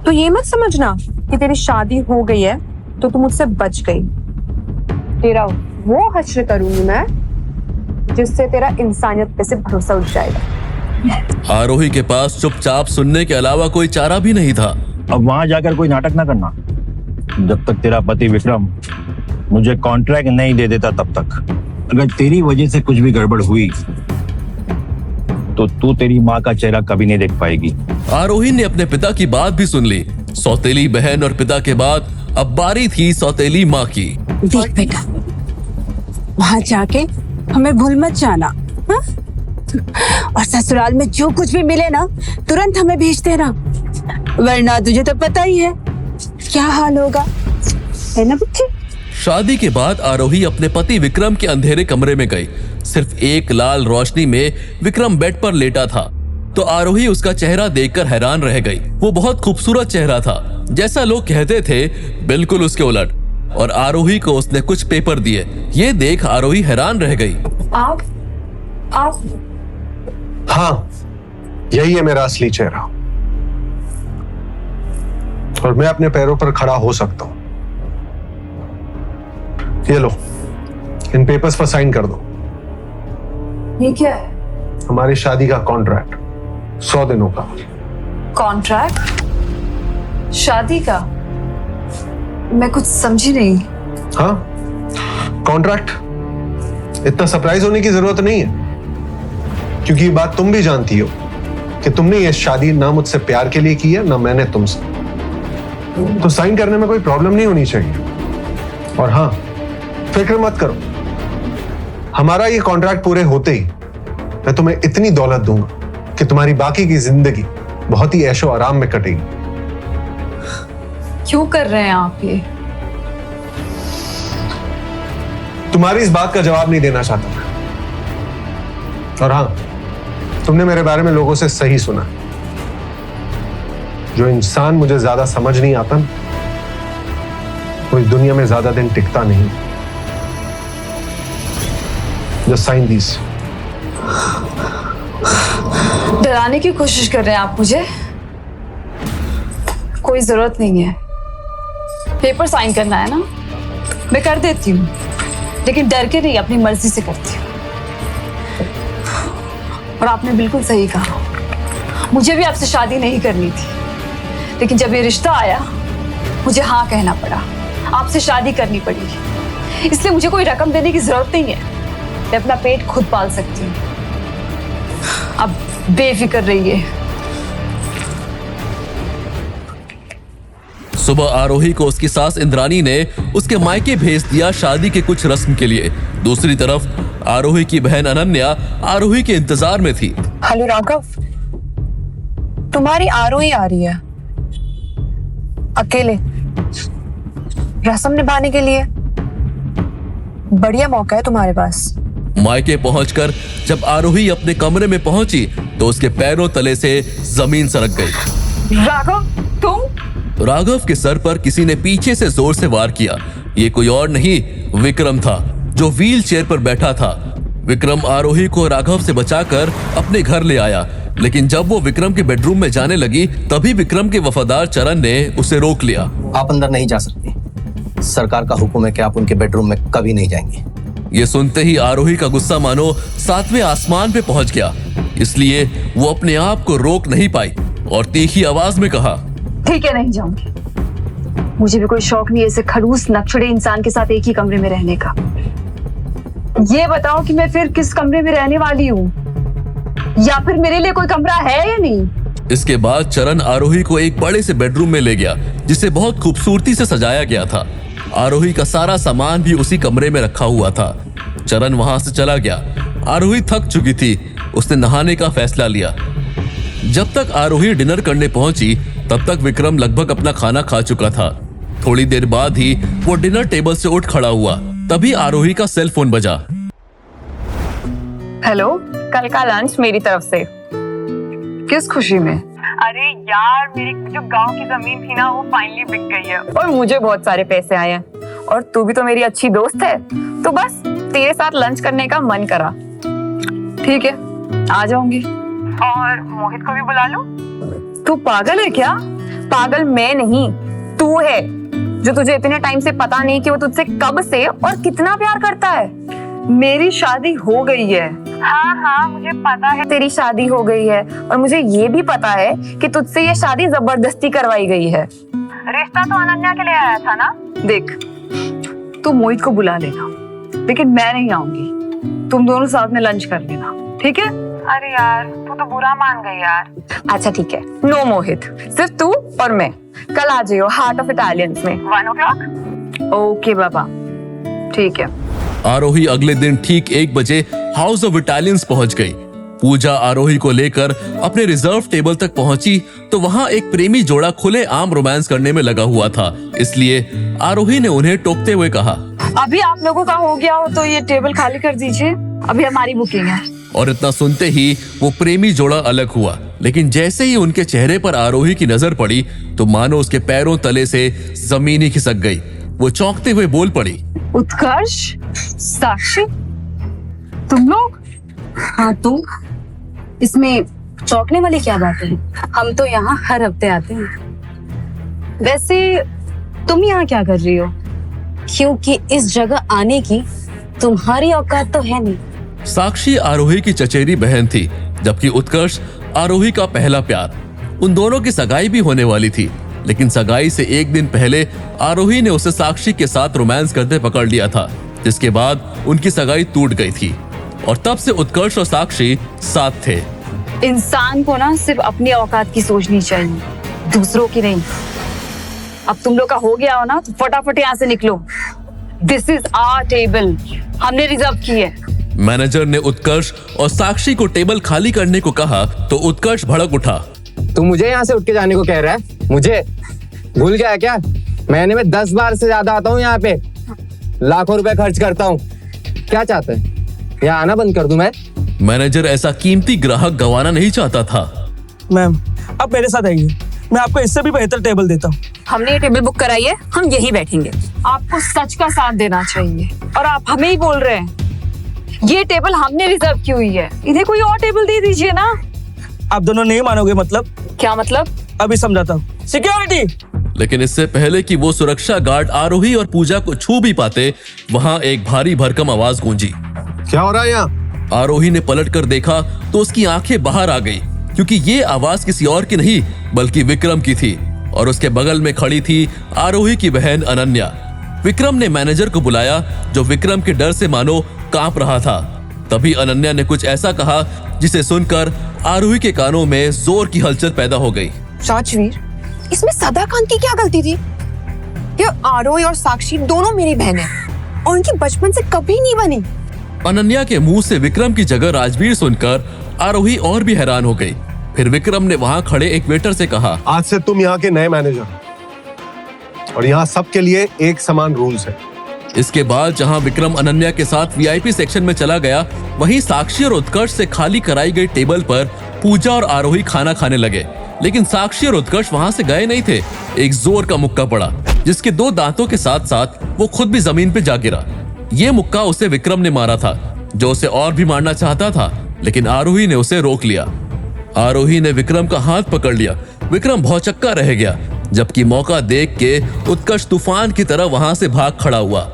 तो ये मत समझना कि तेरी शादी हो गई है तो तू मुझसे बच गई। तेरा वो हश्र करूंगी मैं जिससे तेरा इंसानियत पे से भरोसा उठ जाएगा। आरोही के पास चुपचाप सुनने के अलावा कोई चारा भी नहीं था। अब वहां जाकर कोई नाटक ना करना। जब तक तेरा पति विक्रम मुझे कॉन्ट्रैक्ट नहीं दे देता तब तक। अगर तेरी वजह से कुछ भी गड़बड़ हुई तो तू तेरी माँ का चेहरा कभी नहीं देख पाएगी। आरोही ने अपने पिता की बात भी सुन ली। सौतेली बहन और पिता के बाद अब बारी थी सौतेली माँ की। देख बेटा, वहां जाके हमें भूल मत जाना, हाँ? और ससुराल में जो कुछ भी मिले ना तुरंत हमें भेज देना, वरना तुझे तो पता ही है क्या हाल होगा, है ना बच्चे? शादी के बाद आरोही अपने पति विक्रम के अंधेरे कमरे में गई। सिर्फ एक लाल रोशनी में विक्रम बेड पर लेटा था तो आरोही उसका चेहरा देखकर हैरान रह गई। वो बहुत खूबसूरत चेहरा था, जैसा लोग कहते थे, बिल्कुल उसके उलट। और आरोही को उसने कुछ पेपर दिए। ये देख आरोही हैरान रह गई। आप हाँ, यही है मेरा असली चेहरा और मैं अपने पैरों पर खड़ा हो सकता हूं। ये लो, इन पेपर्स पर साइन कर दो। ये क्या है? हमारी शादी का कॉन्ट्रैक्ट 100 दिनों का। कॉन्ट्रैक्ट? शादी का? मैं कुछ समझी नहीं। हाँ, कॉन्ट्रैक्ट। इतना सरप्राइज होने की जरूरत नहीं है, क्योंकि ये बात तुम भी जानती हो कि तुमने ये शादी ना मुझसे प्यार के लिए की है, ना मैंने तुमसे। तो साइन करने में कोई प्रॉब्लम नहीं होनी चाहिए। और हाँ, फिक्र मत करो, हमारा ये कॉन्ट्रैक्ट पूरे होते ही मैं तुम्हें इतनी दौलत दूंगा कि तुम्हारी बाकी की जिंदगी बहुत ही ऐशो आराम में कटेगी। क्यों कर रहे हैं आप ये? तुम्हारी इस बात का जवाब नहीं देना चाहता मैं। और हाँ, तुमने मेरे बारे में लोगों से सही सुना। जो इंसान मुझे ज्यादा समझ नहीं आता, वो इस दुनिया में ज्यादा दिन टिकता नहीं। Just sign these. डराने की कोशिश कर रहे हैं आप मुझे? कोई जरूरत नहीं है। पेपर साइन करना है ना, मैं कर देती हूँ, लेकिन डर के नहीं, अपनी मर्जी से करती हूँ। और आपने बिल्कुल सही कहा, मुझे भी आपसे शादी नहीं करनी थी, लेकिन जब ये रिश्ता आया मुझे हाँ कहना पड़ा, आपसे शादी करनी पड़ी। इसलिए मुझे कोई रकम देने की जरूरत नहीं है, मैं अपना पेट खुद पाल सकती हूँ। अब बेफिक्र रहिए। सुबह आरोही को उसकी सास इंद्रानी ने उसके मायके भेज दिया शादी के कुछ रस्म के लिए। दूसरी तरफ आरोही की बहन अनन्या आरोही के इंतजार में थी। हेलो राघव, तुम्हारी आरोही आ रही है अकेले रस्म निभाने के लिए। बढ़िया मौका है तुम्हारे पास। मायके पहुंचकर जब आरोही अपने कमरे में पहुंची तो उसके पैरों तले से जमीन सरक गई। राघव, तुम? राघव के सर पर किसी ने पीछे से जोर से वार किया। ये कोई और नहीं, विक्रम था, जो व्हील चेयर पर बैठा था। विक्रम आरोही को राघव से बचाकर अपने घर ले आया, लेकिन जब वो विक्रम के बेडरूम में जाने लगी तभी विक्रम के वफादार चरण ने उसे रोक लिया। आप अंदर नहीं जा सकती, सरकार का हुक्म है कि आप उनके बेडरूम में कभी नहीं जाएंगे। ये सुनते ही आरोही का गुस्सा मानो 7वें आसमान पे पहुंच गया, इसलिए वो अपने आप को रोक नहीं पाई और तीखी आवाज में कहा, ठीक है, नहीं जाऊंगी। मुझे भी कोई शौक नहीं ऐसे खड़ूस नक्शड़े इंसान के साथ एक ही कमरे में रहने का। ये बताओ कि मैं फिर किस कमरे में रहने वाली हूँ, या फिर मेरे लिए कोई कमरा है या नहीं? इसके बाद चरण आरोही को एक बड़े से बेडरूम में ले गया, जिसे बहुत खूबसूरती से सजाया गया था। आरोही का सारा सामान भी उसी कमरे में रखा हुआ था। चरण वहां से चला गया। आरोही थक चुकी थी, उसने नहाने का फैसला लिया। जब तक आरोही डिनर करने पहुंची तब तक विक्रम लगभग अपना खाना खा चुका था। थोड़ी देर बाद ही वो डिनर टेबल से उठ खड़ा हुआ, तभी आरोही का सेल फोन बजा। हेलो, कल का लंच मेरी तरफ से। किस खुशी में? अरे यार, मेरी जो गांव की जमीन थी ना, वो फाइनली बिक गई है और मुझे बहुत सारे पैसे आए हैं, और तू भी तो मेरी अच्छी दोस्त है, तो बस तेरे साथ लंच करने का मन करा। ठीक है, आ जाऊंगी। और मोहित को भी बुला लो। तू पागल है क्या? पागल मैं नहीं, तू है जो तुझे इतने टाइम से पता नहीं कि वो तुझसे कब से और कितना प्यार करता है। मेरी शादी हो गई है। हाँ हाँ मुझे पता है तेरी शादी हो गई है, और मुझे ये भी पता है कि तुझसे ये शादी जबरदस्ती करवाई गई है। रिश्ता तो अनन्या के लिए आया था ना। देख, तू मोहित को बुला लेना, लेकिन मैं नहीं आऊंगी। तुम दोनों साथ में लंच कर लेना, ठीक है? अरे यार तू तो बुरा मान गई यार। अच्छा ठीक है, नो मोहित, सिर्फ तू और मैं। कल आ जाइयो हार्ट ऑफ इटालियंस में 1 o'clock। ओके बाबा, ठीक है। आरोही अगले दिन ठीक 1 बजे हाउस ऑफ इटालियंस पहुंच गई। पूजा आरोही को लेकर अपने रिजर्व टेबल तक पहुंची तो वहां एक प्रेमी जोड़ा खुले आम रोमांस करने में लगा हुआ था, इसलिए आरोही ने उन्हें टोकते हुए कहा, अभी आप लोगों का हो गया हो तो ये टेबल खाली कर दीजिए, अभी हमारी बुकिंग है। और इतना सुनते ही वो प्रेमी जोड़ा अलग हुआ। लेकिन जैसे ही उनके चेहरे पर आरोही की नजर पड़ी तो मानो उसके पैरों तले से जमीन ही खिसक गई। वो चौंकते हुए बोल पड़ी, उत्कर्ष, साक्षी, तुम लोग? हाँ तुम, इसमें चौंकने वाली क्या बात है? हम तो यहाँ हर हफ्ते आते हैं। वैसे तुम यहाँ क्या कर रही हो? क्योंकि इस जगह आने की तुम्हारी औकात तो है नहीं। साक्षी आरोही की चचेरी बहन थी, जबकि उत्कर्ष आरोही का पहला प्यार। उन दोनों की सगाई भी होने वाली थी, लेकिन सगाई से 1 दिन पहले आरोही ने उसे साक्षी के साथ रोमांस करते पकड़ लिया था, जिसके बाद उनकी सगाई टूट गई थी और तब से उत्कर्ष और साक्षी साथ थे। इंसान को ना सिर्फ अपनी औकात की सोचनी चाहिए, दूसरों की नहीं। अब तुम लोग का हो गया हो ना तो फटाफट यहाँ से निकलो। दिस इज आवर टेबल, हमने रिजर्व की है। मैनेजर ने उत्कर्ष और साक्षी को टेबल खाली करने को कहा तो उत्कर्ष भड़क उठा। तू मुझे यहाँ से उठ के जाने को कह रहा है? मुझे भूल गया क्या? महीने में 10 बार से ज्यादा आता हूँ यहाँ पे, लाखों रुपए खर्च करता हूँ। क्या चाहते हैं, यहाँ आना बंद कर दूं मैं? मैनेजर ऐसा कीमती ग्राहक गंवाना नहीं चाहता था। मैम आप मेरे साथ आइए, मैं आपको इससे भी बेहतर टेबल देता हूँ। हमने ये टेबल बुक कराई है, हम यही बैठेंगे। आपको सच का साथ देना चाहिए और आप हमें ही बोल रहे हैं। ये टेबल हमने रिजर्व की हुई है, इन्हें कोई और टेबल दे दीजिए ना। आप दोनों नहीं मानोगे? मतलब क्या मतलब? अभी समझाता हूँ। सिक्योरिटी! लेकिन इससे पहले कि वो सुरक्षा गार्ड आरोही और पूजा को छू भी पाते, वहां एक भारी भरकम आवाज गूंजी। क्या हो रहा है यहाँ? आरोही ने पलट कर देखा तो उसकी आंखें बाहर आ गई, क्योंकि ये आवाज किसी और की नहीं बल्कि विक्रम की थी और उसके बगल में खड़ी थी आरोही की बहन अनन्या। विक्रम ने मैनेजर को बुलाया, जो विक्रम के डर से मानो कांप रहा था। तभी अनन्या ने कुछ ऐसा कहा जिसे सुनकर आरोही के कानों में जोर की हलचल पैदा हो गई। राजवीर, इसमें सदाकांत की क्या गलती थी? ये आरोही और साक्षी दोनों मेरी बहन हैं और उनकी बचपन से कभी नहीं बनी। अनन्या के मुंह से विक्रम की जगह राजवीर सुनकर आरोही और भी हैरान हो गई। फिर विक्रम ने वहां खड़े एक वेटर से कहा, आज से तुम यहाँ के नए मैनेजर और यहाँ सबके लिए एक समान रूल्स है। इसके बाद जहां विक्रम अनन्या के साथ वीआईपी सेक्शन में चला गया, वहीं साक्षी और उत्कर्ष से खाली कराई गई टेबल पर पूजा और आरोही खाना खाने लगे। लेकिन साक्षी और उत्कर्ष वहां से गए नहीं थे। एक जोर का मुक्का पड़ा, जिसके 2 दांतों के साथ साथ वो खुद भी जमीन पे जा गिरा। ये मुक्का उसे विक्रम ने मारा था, जो उसे और भी मारना चाहता था, लेकिन आरोही ने उसे रोक लिया। आरोही ने विक्रम का हाथ पकड़ लिया। विक्रम भौचक्का रह गया, जबकि मौका देख के उत्कर्ष तूफान की तरह वहां से भाग खड़ा हुआ।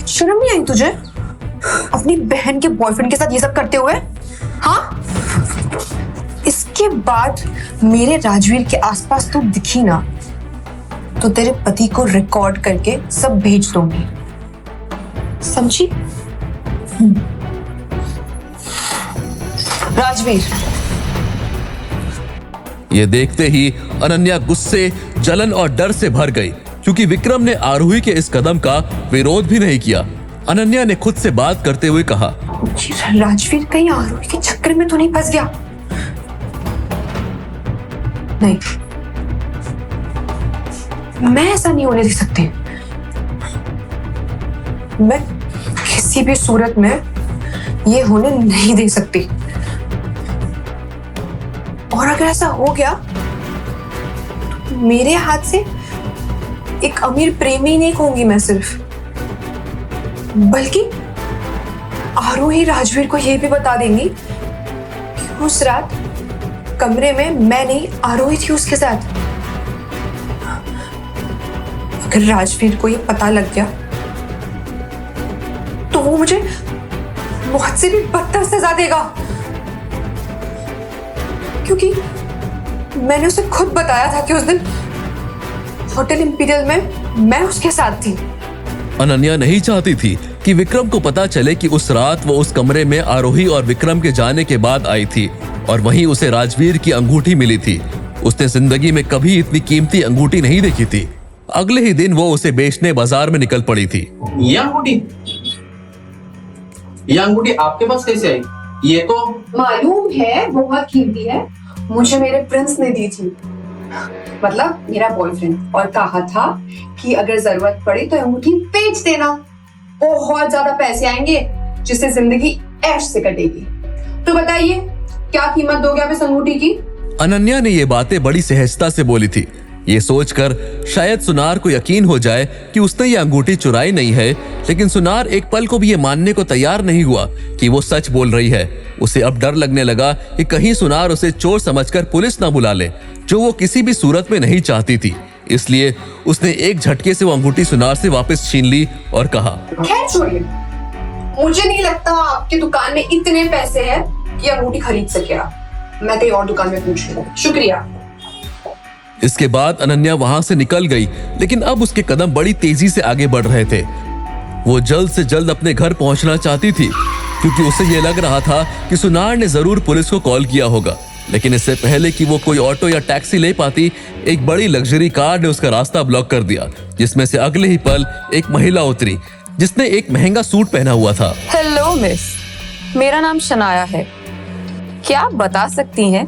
शर्म नहीं आई तुझे अपनी बहन के बॉयफ्रेंड के साथ ये सब करते हुए? हाँ, इसके बाद मेरे राजवीर के आसपास तू दिखी ना तो तेरे पति को रिकॉर्ड करके सब भेज दूंगी, समझी? राजवीर। ये देखते ही अनन्या गुस्से, जलन और डर से भर गई, क्योंकि विक्रम ने आरोही के इस कदम का विरोध भी नहीं किया। अनन्या ने खुद से बात करते हुए कहा, राजवीर कहीं आरोही के चक्कर में तो नहीं फंस गया? नहीं, मैं ऐसा नहीं होने दे सकती। मैं किसी भी सूरत में ये होने नहीं दे सकती। और अगर ऐसा हो गया तो मेरे हाथ से एक अमीर प्रेमी नहीं कहूंगी मैं सिर्फ, बल्कि आरोही राजवीर को यह भी बता देंगी कि उस रात कमरे में मैं नहीं आरोही थी उसके साथ। अगर राजवीर को ये पता लग गया तो वो मुझे मौत से भी बदतर सजा देगा, क्योंकि मैंने उसे खुद बताया था कि उस दिन होटल इंपीरियल में मैं उसके साथ थी। अनन्या नहीं चाहती थी कि विक्रम को पता चले कि उस रात वो उस कमरे में आरोही और विक्रम के जाने के बाद आई थी और वहीं उसे राजवीर की अंगूठी मिली थी। उसने जिंदगी में कभी इतनी कीमती अंगूठी नहीं देखी थी। अगले ही दिन वो उसे बेचने बाजार में निकल पड़ी थी। ये अंगूठी आपके पास कैसे आई? ये तो मालूम है बहुत कीमती है, मुझे मेरे प्रिंस ने दी थी, मतलब मेरा बॉयफ्रेंड, और कहा था कि अगर जरूरत पड़े तो अंगूठी बेच देना, बहुत ज्यादा पैसे आएंगे जिससे जिंदगी ऐश से कटेगी। तो बताइए क्या कीमत दोगे आप इस अंगूठी की? अनन्या ने ये बातें बड़ी सहजता से बोली थी। ये सोचकर शायद सुनार को यकीन हो जाए कि उसने ये अंगूठी चुराई नहीं है, लेकिन सुनार एक पल को भी ये मानने को तैयार नहीं हुआ कि वो सच बोल रही है। उसे अब डर लगने लगा कि कहीं सुनार उसे चोर समझकर पुलिस ना बुला ले, जो वो किसी भी सूरत में नहीं चाहती थी। इसलिए उसने एक झटके से वो अंगूठी सुनार से वापस छीन ली और कहा, खैर छोड़िए, मुझे नहीं लगता आपकी दुकान में इतने पैसे हैं कि अंगूठी खरीद सके आप। मैं कहीं और दुकान में पूछ लूं। शुक्रिया। इसके बाद अनन्या वहां से निकल गई, लेकिन अब उसके कदम बड़ी तेजी से आगे बढ़ रहे थे। वो जल्द से जल्द अपने घर पहुंचना चाहती थी, क्योंकि उसे ये लग रहा था कि सुनार ने जरूर पुलिस को कॉल किया होगा। लेकिन इससे पहले कि वो कोई ऑटो या टैक्सी ले पाती, एक बड़ी लग्जरी कार ने उसका रास्ता ब्लॉक कर दिया, जिसमें से अगले ही पल एक महिला उतरी जिसने एक महंगा सूट पहना हुआ था। हेलो मिस, मेरा नाम शनाया है। क्या आप बता सकती हैं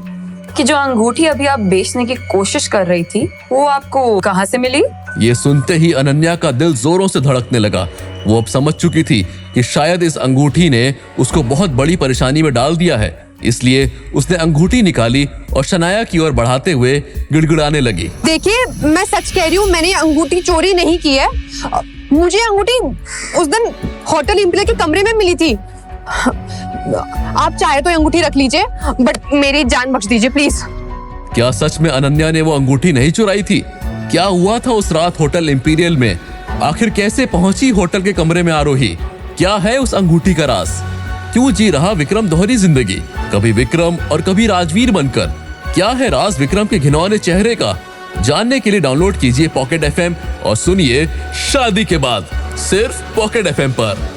कि जो अंगूठी अभी आप बेचने की कोशिश कर रही थी वो आपको कहाँ से मिली? ये सुनते ही अनन्या का दिल जोरों से धड़कने लगा। वो अब समझ चुकी थी कि शायद इस अंगूठी ने उसको बहुत बड़ी परेशानी में डाल दिया है। इसलिए उसने अंगूठी निकाली और शनाया की ओर बढ़ाते हुए गिड़गिड़ाने लगी। देखिए, मैं सच कह रही हूँ, मैंने अंगूठी चोरी नहीं की है। मुझे अंगूठी उस दिन होटल इंपीरियल के कमरे में मिली थी। आप चाहे तो अंगूठी रख लीजिए, बट मेरी जान बख्श दीजिए प्लीज। क्या सच में अनन्या ने वो अंगूठी नहीं चुराई थी? क्या हुआ था उस रात होटल इंपीरियल में? आखिर कैसे पहुंची होटल के कमरे में आरोही? क्या है उस अंगूठी का राज? क्यों जी रहा विक्रम दोहरी जिंदगी, कभी विक्रम और कभी राजवीर बनकर? क्या है राज विक्रम के घिनौने चेहरे का? जानने के लिए डाउनलोड कीजिए पॉकेट FM और सुनिए शादी के बाद सिर्फ पॉकेट FM पर।